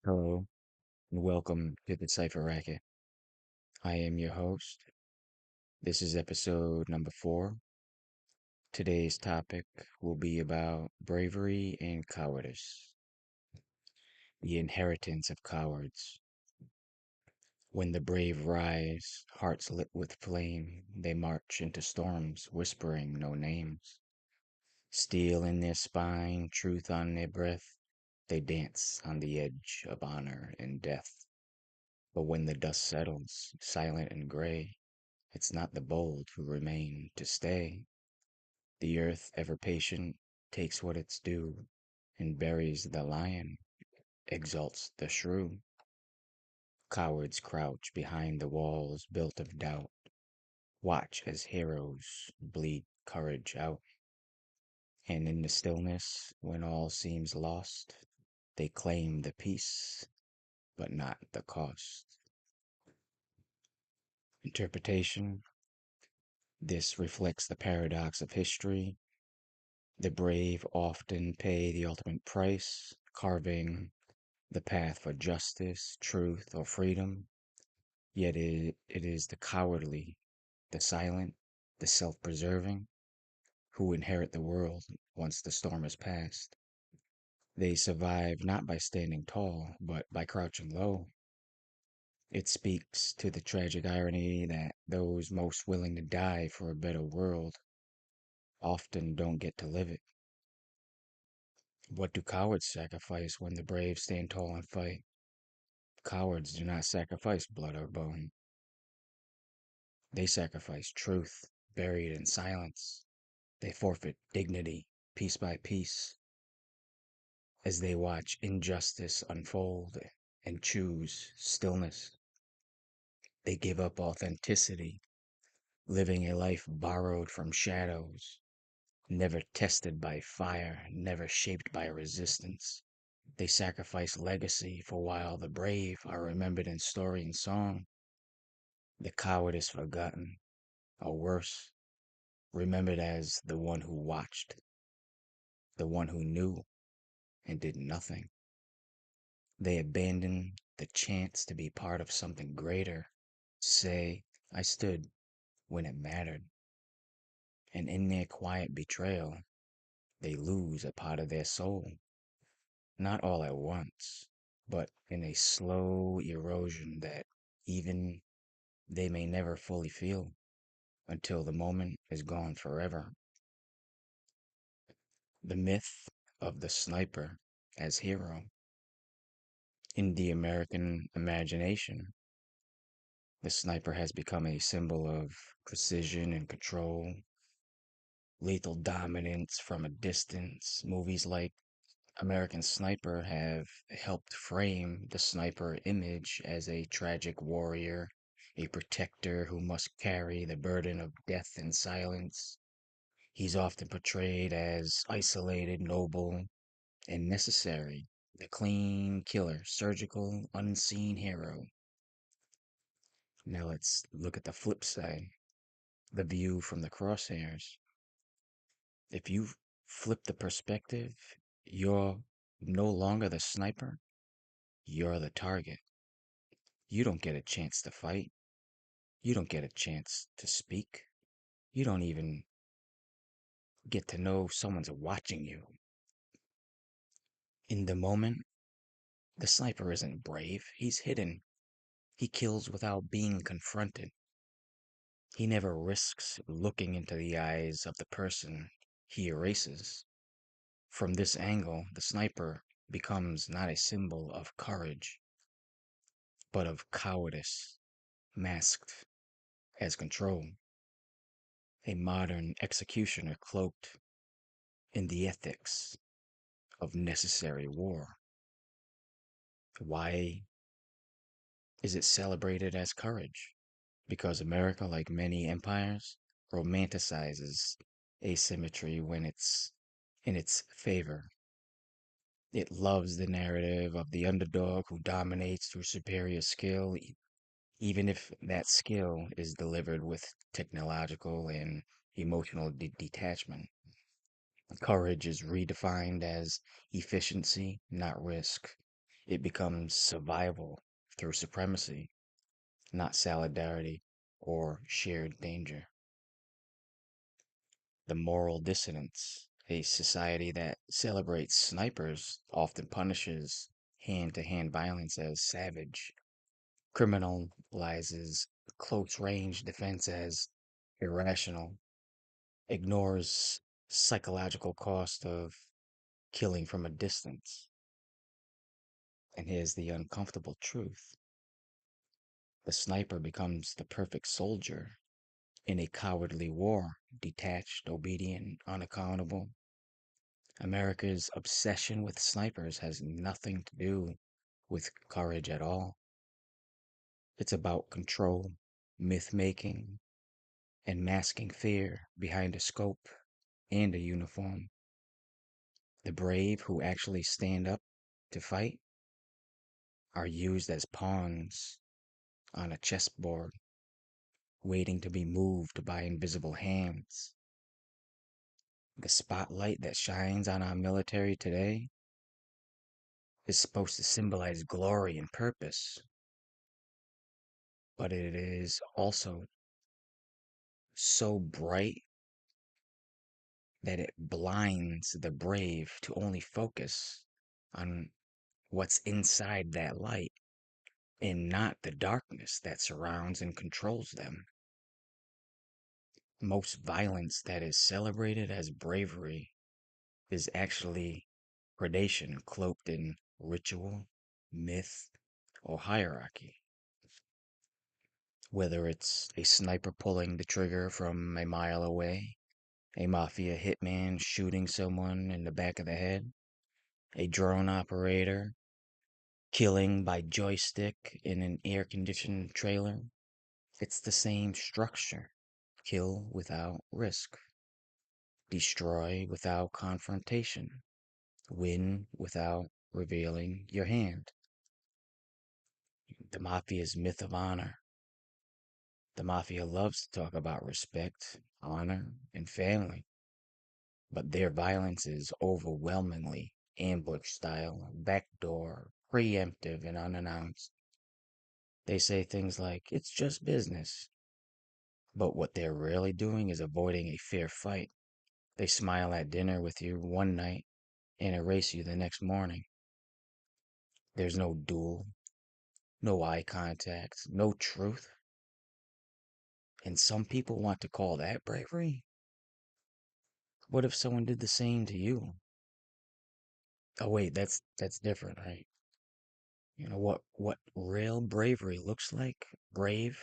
Hello, and welcome to the Cipher Racket. I am your host. This is episode number 4. Today's topic will be about bravery and cowardice, the inheritance of cowards. When the brave rise, hearts lit with flame, they march into storms, whispering no names. Steel in their spine, truth on their breath, they dance on the edge of honor and death. But when the dust settles, silent and gray, it's not the bold who remain to stay. The earth, ever patient, takes what it's due and buries the lion, exalts the shrew. Cowards crouch behind the walls built of doubt, watch as heroes bleed courage out. And in the stillness, when all seems lost, they claim the peace, but not the cost. Interpretation. This reflects the paradox of history. The brave often pay the ultimate price, carving the path for justice, truth, or freedom. Yet it is the cowardly, the silent, the self preserving, who inherit the world once the storm has passed. They survive not by standing tall, but by crouching low. It speaks to the tragic irony that those most willing to die for a better world often don't get to live it. What do cowards sacrifice when the brave stand tall and fight? Cowards do not sacrifice blood or bone. They sacrifice truth, buried in silence. They forfeit dignity, piece by piece, as they watch injustice unfold and choose stillness. They give up authenticity, living a life borrowed from shadows, never tested by fire, never shaped by resistance. They sacrifice legacy for while the brave are remembered in story and song, the coward is forgotten, or worse, remembered as the one who watched, the one who knew and did nothing. They abandon the chance to be part of something greater, say, I stood when it mattered. And in their quiet betrayal, they lose a part of their soul, not all at once, but in a slow erosion that even they may never fully feel until the moment is gone forever. The myth of the sniper as hero. In the American imagination, the sniper has become a symbol of precision and control, lethal dominance from a distance. Movies like American Sniper have helped frame the sniper image as a tragic warrior, a protector who must carry the burden of death in silence. He's often portrayed as isolated, noble, and necessary, the clean killer, surgical, unseen hero. Now let's look at the flip side, the view from the crosshairs. If you flip the perspective, you're no longer the sniper, you're the target. You don't get a chance to fight. You don't get a chance to speak. You don't even get to know someone's watching you. In the moment, the sniper isn't brave, he's hidden. He kills without being confronted. He never risks looking into the eyes of the person he erases. From this angle, the sniper becomes not a symbol of courage, but of cowardice, masked as control. A modern executioner cloaked in the ethics of necessary war. Why is it celebrated as courage? Because America, like many empires, romanticizes asymmetry when it's in its favor. It loves the narrative of the underdog who dominates through superior skill, even if that skill is delivered with technological and emotional detachment. Courage is redefined as efficiency, not risk. It becomes survival through supremacy, not solidarity or shared danger. The moral dissonance. A society that celebrates snipers often punishes hand to hand violence as savage, criminalizes close range defense as irrational, ignores psychological cost of killing from a distance. And here's the uncomfortable truth: the sniper becomes the perfect soldier in a cowardly war, detached, obedient, unaccountable. America's obsession with snipers has nothing to do with courage at all. It's about control, myth making, and masking fear behind a scope and a uniform. The brave who actually stand up to fight are used as pawns on a chessboard, waiting to be moved by invisible hands. The spotlight that shines on our military today is supposed to symbolize glory and purpose, but it is also so bright that it blinds the brave to only focus on what's inside that light and not the darkness that surrounds and controls them. Most violence that is celebrated as bravery is actually predation cloaked in ritual, myth, or hierarchy. Whether it's a sniper pulling the trigger from a mile away, a mafia hitman shooting someone in the back of the head, a drone operator killing by joystick in an air conditioned trailer, it's the same structure: kill without risk, destroy without confrontation, win without revealing your hand. The mafia's myth of honor. The mafia loves to talk about respect, honor, and family, but their violence is overwhelmingly ambush style, backdoor, preemptive, and unannounced. They say things like, it's just business, but what they're really doing is avoiding a fair fight. They smile at dinner with you one night and erase you the next morning. There's no duel, no eye contact, no truth. And some people want to call that bravery? What if someone did the same to you? Oh wait, that's different, right? You know what real bravery looks like? Brave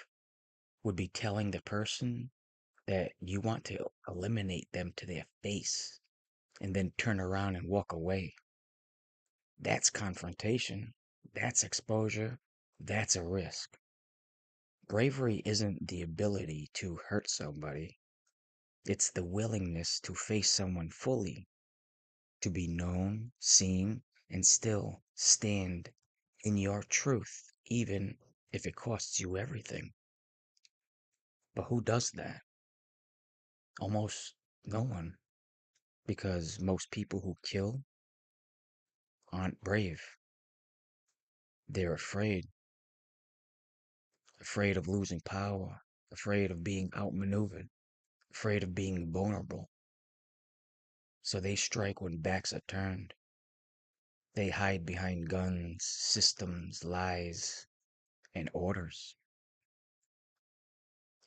would be telling the person that you want to eliminate them to their face and then turn around and walk away. That's confrontation. That's exposure. That's a risk. Bravery isn't the ability to hurt somebody. It's the willingness to face someone fully, to be known, seen, and still stand in your truth, even if it costs you everything. But who does that? Almost no one, because most people who kill aren't brave. They're afraid, afraid of losing power, afraid of being outmaneuvered, afraid of being vulnerable. So they strike when backs are turned. They hide behind guns, systems, lies, and orders.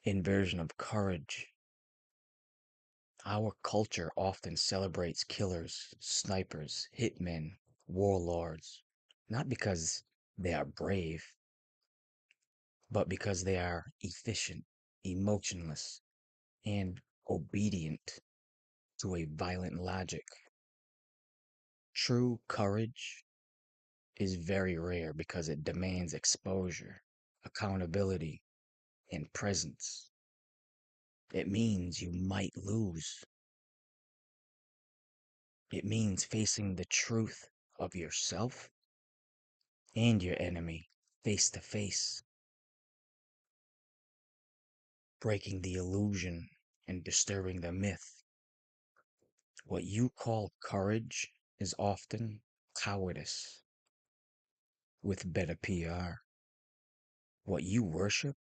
Inversion of courage. Our culture often celebrates killers, snipers, hitmen, warlords, not because they are brave, but because they are efficient, emotionless, and obedient to a violent logic. True courage is very rare because it demands exposure, accountability, and presence. It means you might lose. It means facing the truth of yourself and your enemy face to face, breaking the illusion and disturbing the myth. What you call courage is often cowardice. with better PR. What you worship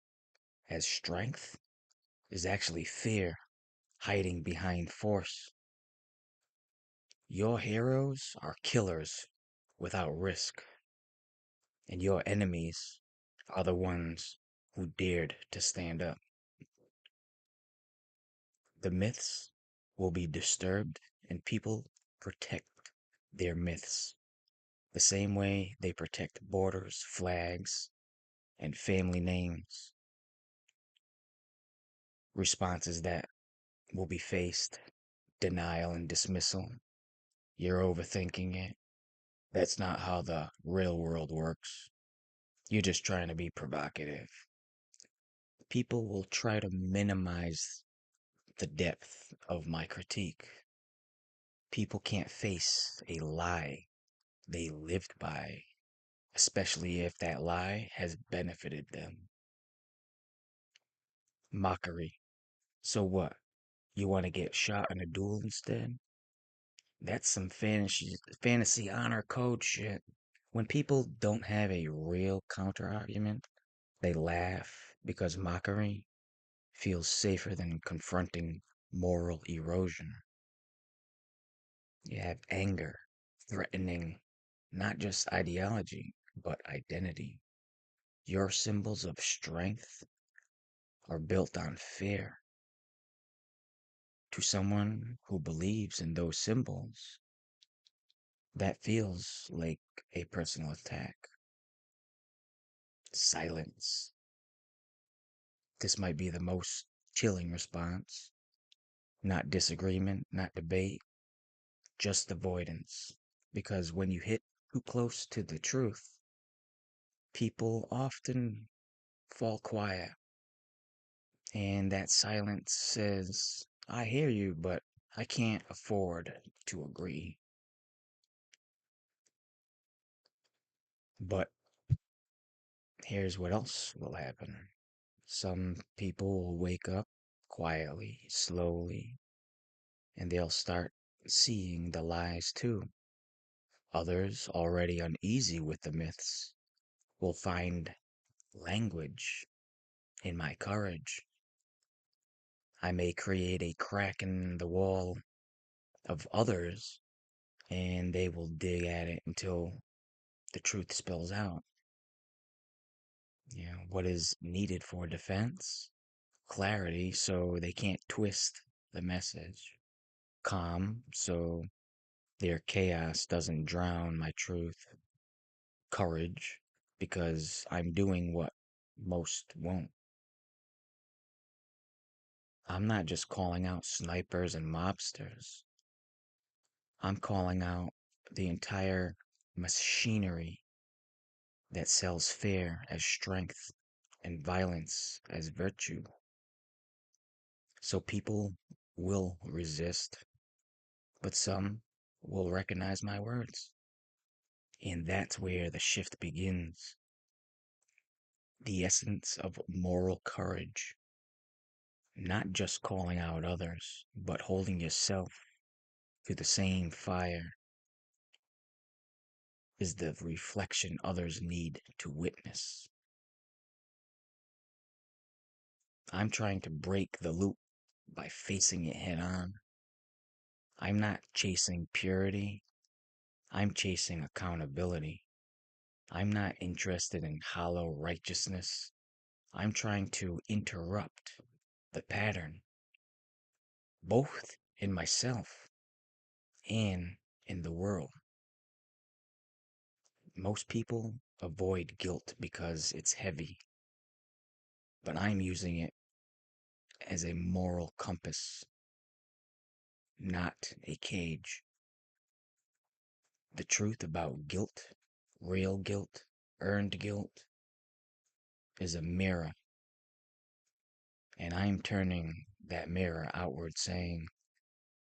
as strength is actually fear hiding behind force. Your heroes are killers without risk, and your enemies are the ones who dared to stand up. The myths will be disturbed, and people protect their myths the same way they protect borders, flags, and family names. Responses that will be faced: denial and dismissal. You're overthinking it. That's not how the real world works. You're just trying to be provocative. People will try to minimize the depth of my critique. People can't face a lie they lived by, especially if that lie has benefited them. Mockery. So what? You want to get shot in a duel instead? That's some fantasy honor code shit. When people don't have a real counter argument, they laugh because mockery feels safer than confronting moral erosion. You have anger, threatening not just ideology, but identity. Your symbols of strength are built on fear. To someone who believes in those symbols, that feels like a personal attack. Silence. This might be the most chilling response. Not disagreement, not debate, just avoidance. Because when you hit too close to the truth, people often fall quiet. And that silence says, I hear you, but I can't afford to agree. But here's what else will happen. Some people will wake up quietly, slowly, and they'll start seeing the lies too. Others, already uneasy with the myths, will find language in my courage. I may create a crack in the wall of others, and they will dig at it until the truth spills out. What is needed for defense? Clarity, so they can't twist the message. Calm, so their chaos doesn't drown my truth. Courage, because I'm doing what most won't. I'm not just calling out snipers and mobsters. I'm calling out the entire machinery that sells fear as strength and violence as virtue. So people will resist, but some will recognize my words. And that's where the shift begins. The essence of moral courage, not just calling out others, but holding yourself to the same fire, is the reflection others need to witness. I'm trying to break the loop by facing it head on. I'm not chasing purity, I'm chasing accountability. I'm not interested in hollow righteousness. I'm trying to interrupt the pattern, both in myself and in the world. Most people avoid guilt because it's heavy, but I'm using it as a moral compass, not a cage. The truth about guilt, real guilt, earned guilt, is a mirror, and I'm turning that mirror outward, saying,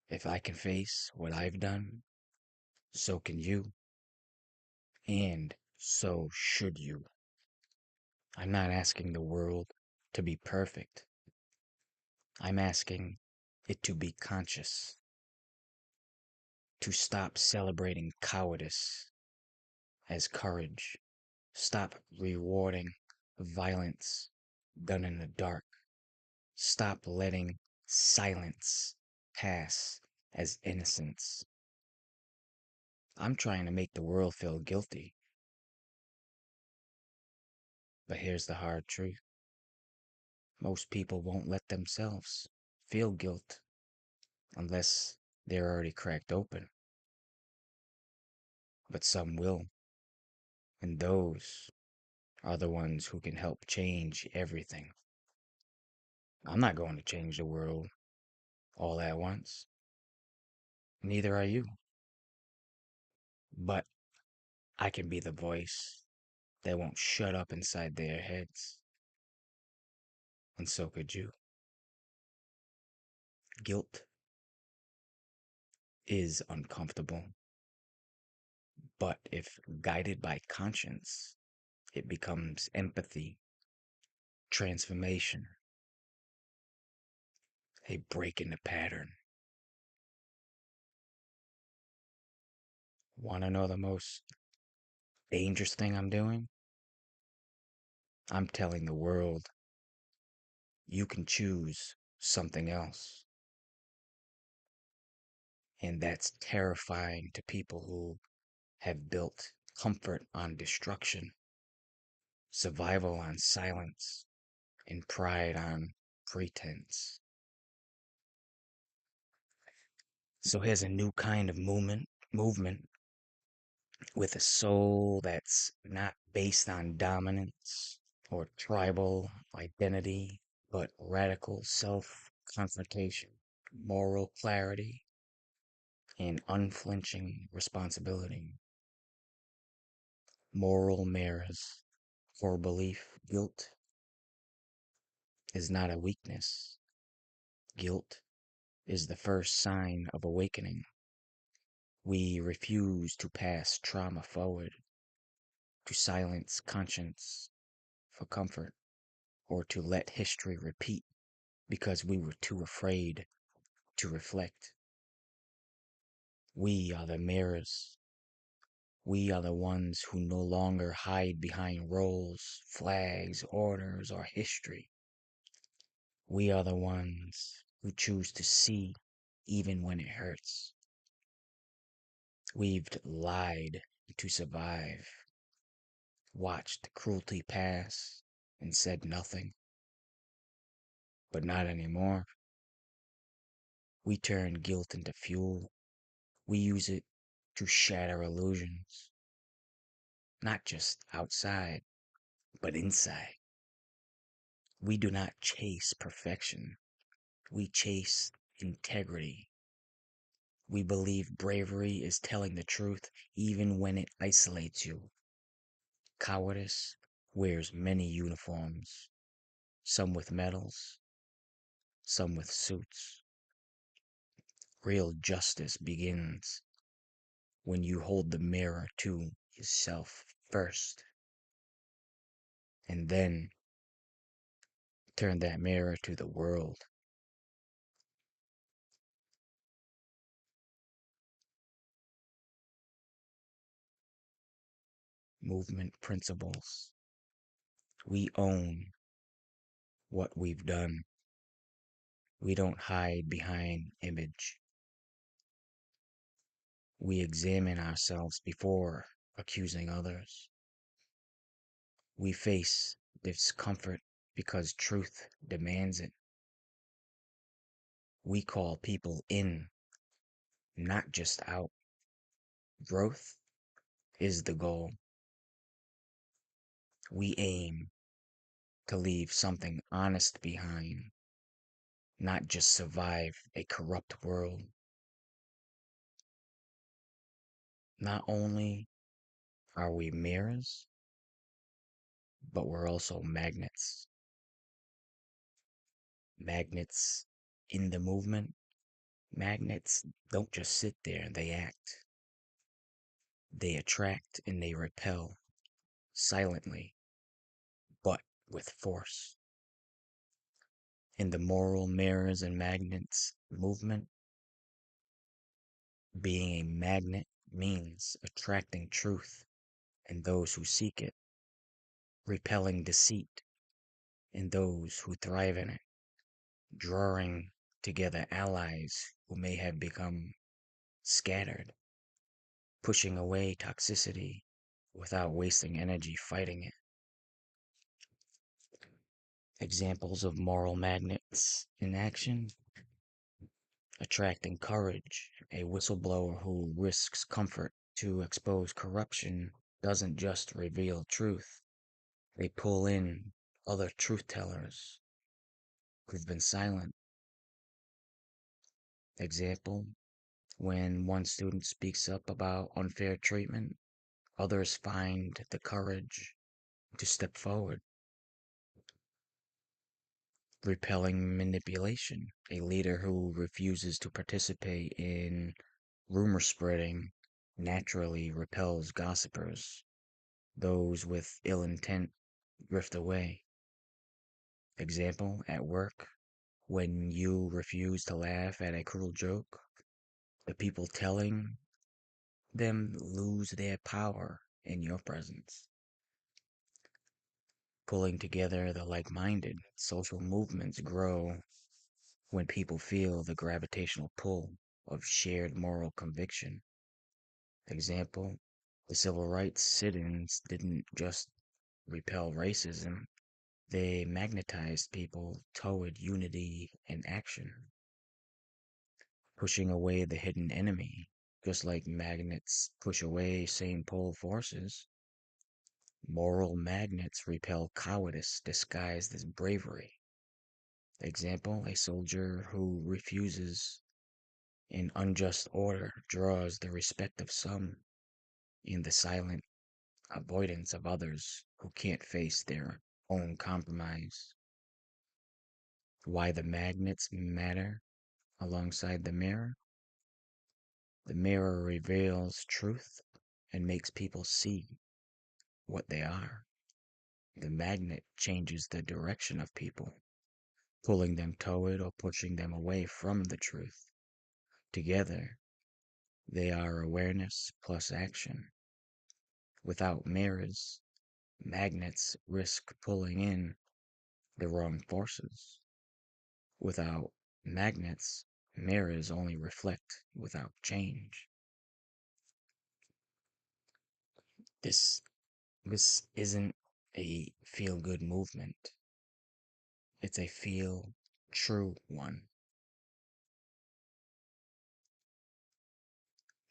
if I can face what I've done, so can you, and so should you. I'm not asking the world to be perfect. I'm asking it to be conscious, to stop celebrating cowardice as courage, Stop rewarding violence done in the dark. Stop letting silence pass as innocence. I'm trying to make the world feel guilty, but here's the hard truth. Most people won't let themselves feel guilt unless they're already cracked open. But some will, and those are the ones who can help change everything. I'm not going to change the world all at once. Neither are you. But I can be the voice that won't shut up inside their heads. And so could you. Guilt is uncomfortable, but if guided by conscience, it becomes empathy, transformation, a break in the pattern. Want to know the most dangerous thing I'm doing? I'm telling the world you can choose something else. And that's terrifying to people who have built comfort on destruction, survival on silence, and pride on pretense. So here's a new kind of movement with a soul that's not based on dominance or tribal identity, but radical self confrontation, moral clarity, and unflinching responsibility. Moral mirrors. Core belief: guilt is not a weakness. Guilt is the first sign of awakening. We refuse to pass trauma forward, to silence conscience for comfort, or to let history repeat because we were too afraid to reflect. We are the mirrors. We are the ones who no longer hide behind roles, flags, orders, or history. We are the ones who choose to see even when it hurts. We've lied to survive, watched cruelty pass, and said nothing. But not anymore. We turn guilt into fuel. We use it to shatter illusions, not just outside, but inside. We do not chase perfection. We chase integrity. We believe bravery is telling the truth even when it isolates you. Cowardice wears many uniforms, some with medals, some with suits. Real justice begins when you hold the mirror to yourself first, and then turn that mirror to the world. Movement principles. We own what we've done. We don't hide behind image. We examine ourselves before accusing others. We face discomfort because truth demands it. We call people in, not just out. Growth is the goal. We aim to leave something honest behind, not just survive a corrupt world. Not only are we mirrors, but we're also magnets. Magnets in the movement. Magnets don't just sit there, they act. They attract and they repel silently, but with force. In the moral mirrors and magnets movement, being a magnet means attracting truth and those who seek it. repelling deceit in those who thrive in it, drawing together allies who may have become scattered, pushing away toxicity without wasting energy fighting it. Examples of moral magnets in action: attracting courage. A whistleblower who risks comfort to expose corruption doesn't just reveal truth, they pull in other truth tellers who've been silent. Example: when one student speaks up about unfair treatment, others find the courage to step forward. Repelling manipulation. A leader who refuses to participate in rumor spreading naturally repels gossipers. Those with ill intent drift away. Example: at work, when you refuse to laugh at a cruel joke, the people telling them lose their power in your presence. Pulling together the like minded, social movements grow when people feel the gravitational pull of shared moral conviction. Example: the civil rights sit ins didn't just repel racism, they magnetized people toward unity and action, pushing away the hidden enemy, just like magnets push away same pole forces. Moral magnets repel cowardice disguised as bravery. Example: a soldier who refuses an unjust order draws the respect of some in the silent avoidance of others who can't face their own compromise. Why the magnets matter alongside the mirror? The mirror reveals truth and makes people see what they are. The magnet changes the direction of people, pulling them toward or pushing them away from the truth. Together, they are awareness plus action. Without mirrors, magnets risk pulling in the wrong forces. Without magnets, mirrors only reflect without change. This this isn't a feel good movement. It's a feel true one.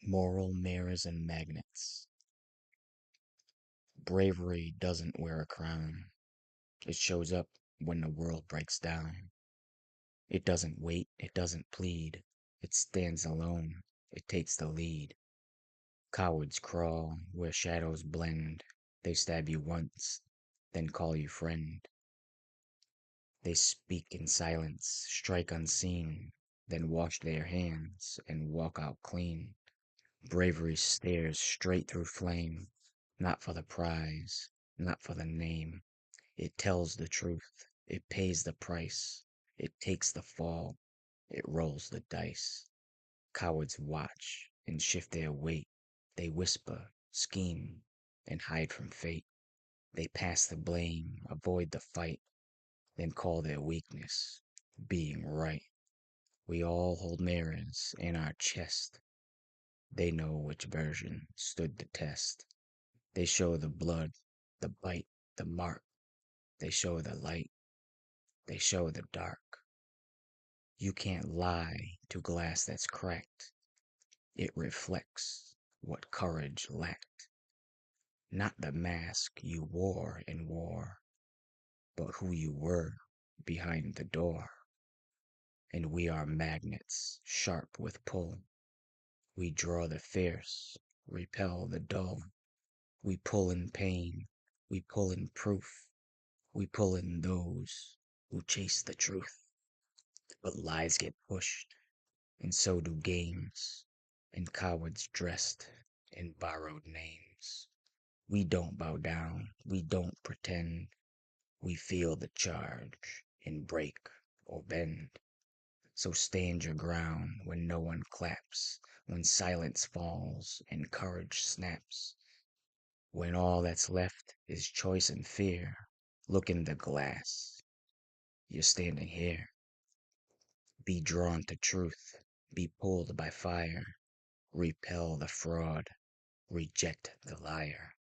Moral mirrors and magnets. Bravery doesn't wear a crown. It shows up when the world breaks down. It doesn't wait, it doesn't plead. It stands alone. It takes the lead. Cowards crawl where shadows blend. They stab you once, then call you friend. They speak in silence, strike unseen, then wash their hands and walk out clean. Bravery stares straight through flame, not for the prize, not for the name. It tells the truth, it pays the price, it takes the fall, it rolls the dice. Cowards watch and shift their weight. They whisper, scheme, and hide from fate. They pass the blame, avoid the fight, then call their weakness being right. We all hold mirrors in our chest. They know which version stood the test. They show the blood, the bite, the mark. They show the light. They show the dark. You can't lie to glass that's cracked. It reflects what courage lacked. Not the mask you wore in war, but who you were behind the door. And we are magnets, sharp with pull. We draw the fierce, repel the dull. We pull in pain, we pull in proof, we pull in those who chase the truth. But lies get pushed, and so do games, and cowards dressed in borrowed names. We don't bow down, we don't pretend. We feel the charge and break or bend. So stand your ground when no one claps, when silence falls and courage snaps. When all that's left is choice and fear, look in the glass. You're standing here. Be drawn to truth. Be pulled by fire. Repel the fraud. Reject the liar.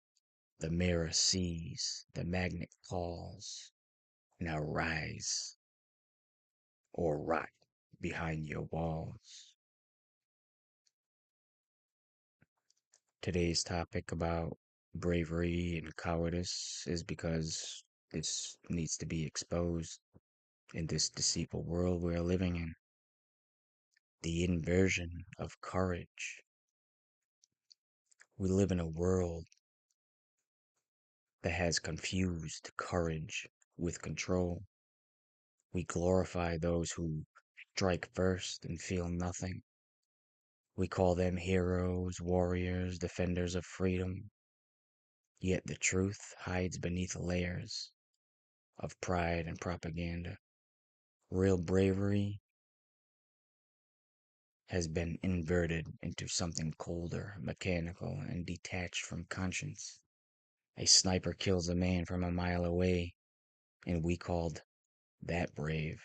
The mirror sees. The magnet calls. Now rise or rot behind your walls. Today's topic about bravery and cowardice is because this needs to be exposed in this deceitful world we're living in. The inversion of courage. We live in a world that has confused courage with control. We glorify those who strike first and feel nothing. We call them heroes, warriors, defenders of freedom. Yet the truth hides beneath layers of pride and propaganda. Real bravery has been inverted into something colder, mechanical, and detached from conscience. A sniper kills a man from a mile away, and we called that brave.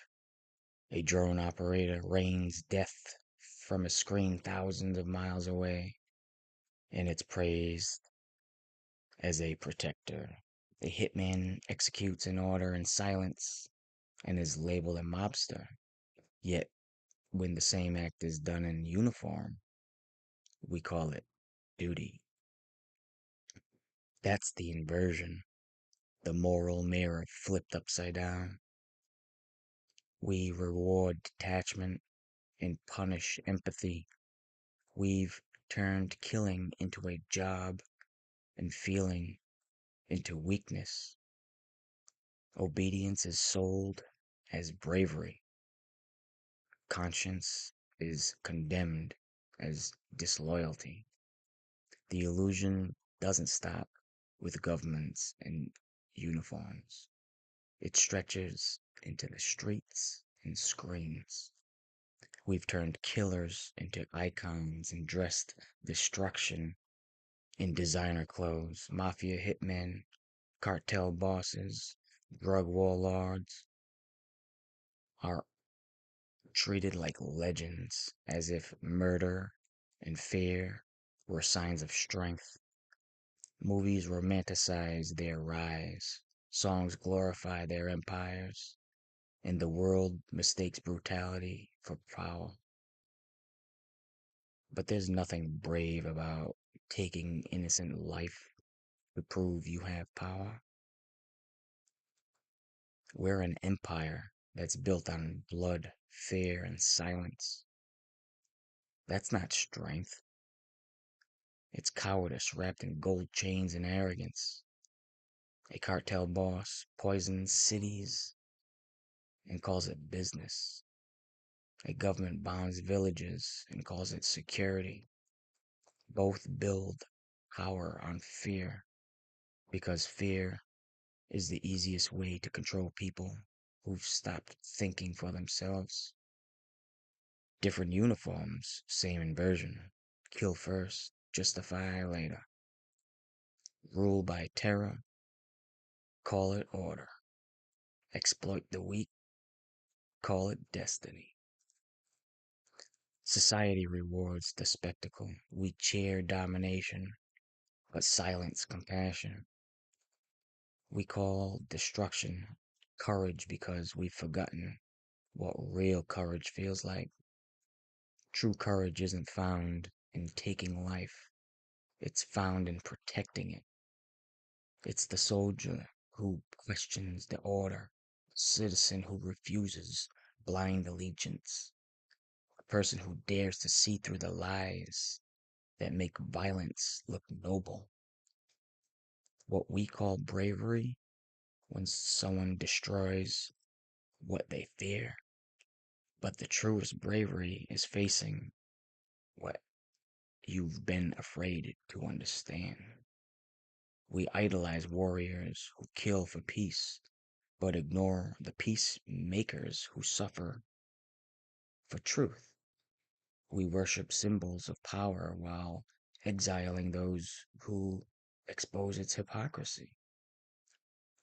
A drone operator rains death from a screen thousands of miles away, and it's praised as a protector. A hitman executes an order in silence and is labeled a mobster. Yet, when the same act is done in uniform, we call it duty. That's the inversion, the moral mirror flipped upside down. We reward detachment and punish empathy. We've turned killing into a job and feeling into weakness. Obedience is sold as bravery. Conscience is condemned as disloyalty. The illusion doesn't stop with governments and uniforms. It stretches into the streets and screens. We've turned killers into icons and dressed destruction in designer clothes. Mafia hitmen, cartel bosses, drug warlords are treated like legends, as if murder and fear were signs of strength. Movies romanticize their rise, songs glorify their empires, and the world mistakes brutality for power. But there's nothing brave about taking innocent life to prove you have power. We're an empire that's built on blood, fear, and silence. That's not strength. It's cowardice wrapped in gold chains and arrogance. A cartel boss poisons cities and calls it business. A government bombs villages and calls it security. Both build power on fear because fear is the easiest way to control people who've stopped thinking for themselves. Different uniforms, same inversion. Kill first, justify later. Rule by terror, call it order. Exploit the weak, call it destiny. Society rewards the spectacle. We cheer domination, but silence compassion. We call destruction courage because we've forgotten what real courage feels like. True courage isn't found in taking life, it's found in protecting it. It's the soldier who questions the order, the citizen who refuses blind allegiance, a person who dares to see through the lies that make violence look noble. What we call bravery when someone destroys what they fear. But the truest bravery is facing what you've been afraid to understand. We idolize warriors who kill for peace, but ignore the peacemakers who suffer for truth. We worship symbols of power while exiling those who expose its hypocrisy.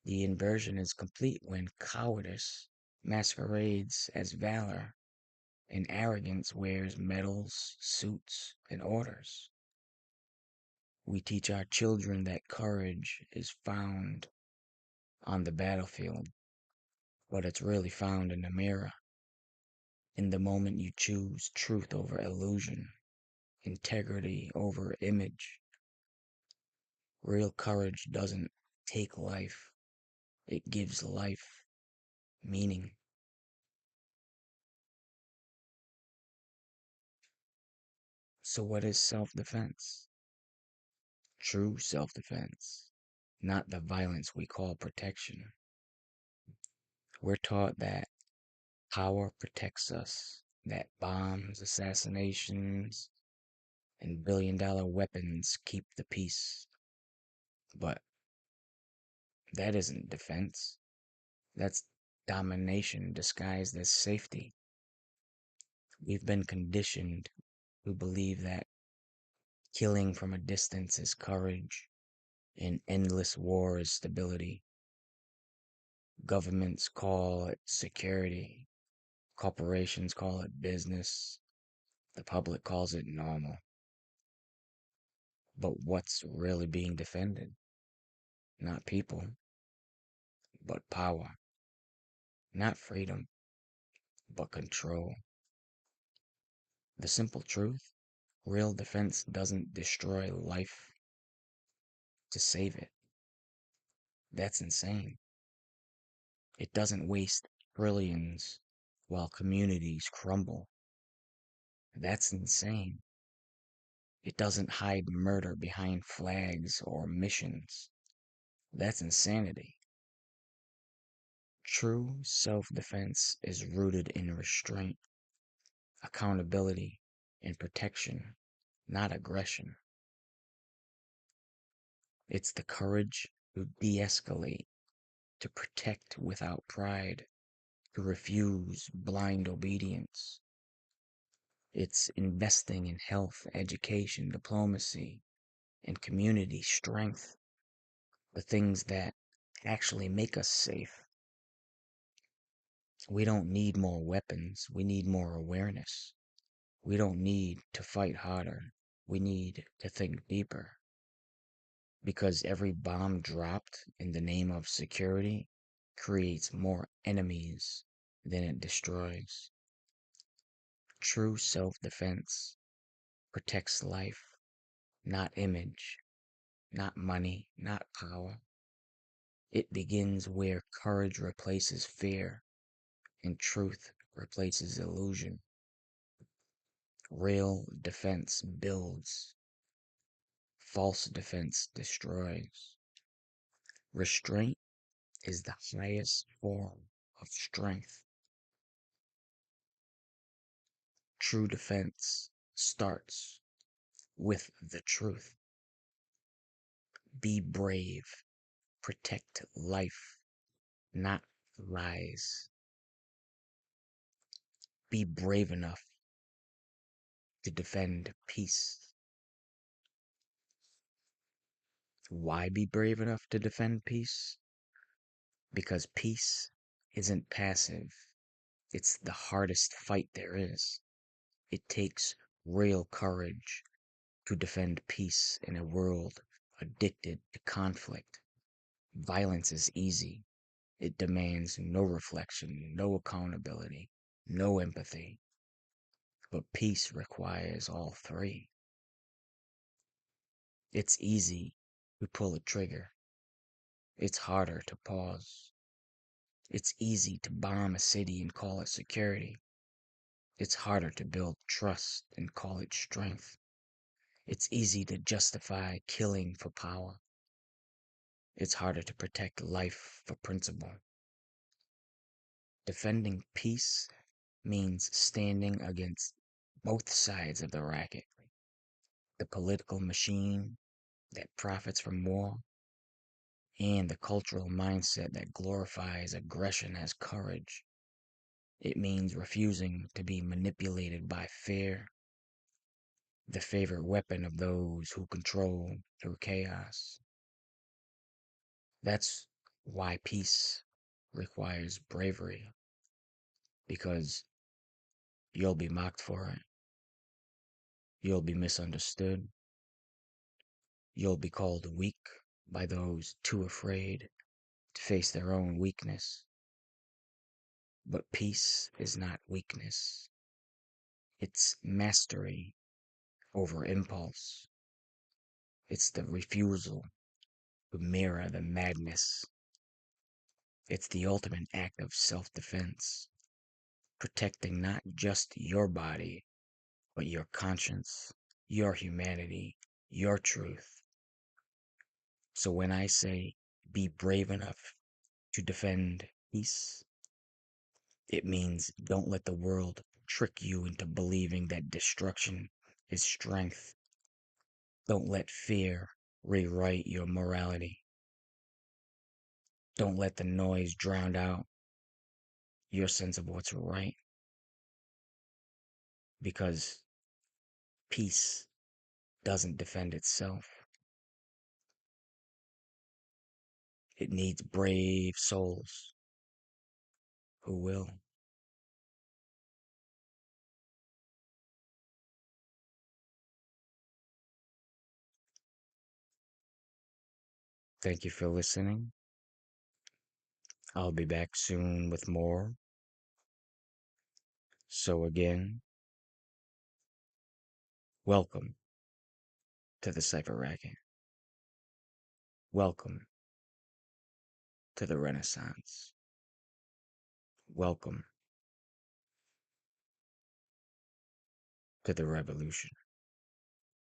The inversion is complete when cowardice masquerades as valor and arrogance wears medals, suits, and orders. We teach our children that courage is found on the battlefield, but it's really found in the mirror. In the moment you choose truth over illusion, integrity over image, real courage doesn't take life, it gives life meaning. So, what is self defense? True self defense, not the violence we call protection. We're taught that power protects us, that bombs, assassinations, and billion-dollar weapons keep the peace. But that isn't defense. That's domination disguised as safety. We've been conditioned to believe that killing from a distance is courage and endless war is stability. Governments call it security, corporations call it business, the public calls it normal. But what's really being defended? Not people, but power. Not freedom, but control. The simple truth, real defense doesn't destroy life to save it. That's insane. It doesn't waste trillions while communities crumble. That's insane. It doesn't hide murder behind flags or missions. That's insanity. True self defense is rooted in restraint, accountability, and protection, not aggression. It's the courage to de escalate, to protect without pride, to refuse blind obedience. It's investing in health, education, diplomacy, and community strength, the things that actually make us safe. We don't need more weapons, we need more awareness. We don't need to fight harder, we need to think deeper. Because every bomb dropped in the name of security creates more enemies than it destroys. True self defense protects life, not image, not money, not power. It begins where courage replaces fear and truth replaces illusion. Real defense builds, false defense destroys. Restraint is the highest form of strength. True defense starts with the truth. Be brave, protect life, not lies. Be brave enough to defend peace. Why be brave enough to defend peace? Because peace isn't passive. It's the hardest fight there is. It takes real courage to defend peace in a world addicted to conflict. Violence is easy. It demands no reflection, no accountability, no empathy. But peace requires all three. It's easy to pull a trigger. It's harder to pause. It's easy to bomb a city and call it security. It's harder to build trust and call it strength. It's easy to justify killing for power. It's harder to protect life for principle. Defending peace means standing against both sides of the racket. The political machine that profits from war and the cultural mindset that glorifies aggression as courage. It means refusing to be manipulated by fear, the favorite weapon of those who control through chaos. That's why peace requires bravery, because you'll be mocked for it. You'll be misunderstood. You'll be called weak by those too afraid to face their own weakness. But peace is not weakness, it's mastery over impulse. It's the refusal to mirror the madness. It's the ultimate act of self defense, protecting not just your body, but your conscience, your humanity, your truth. So when I say be brave enough to defend peace, it means don't let the world trick you into believing that destruction is strength. Don't let fear rewrite your morality. Don't let the noise drown out your sense of what's right, because peace doesn't defend itself. It needs brave souls who will. Thank you for listening. I'll be back soon with more. So, again, welcome to the Cypher Racket. Welcome to the Renaissance. Welcome to the revolution.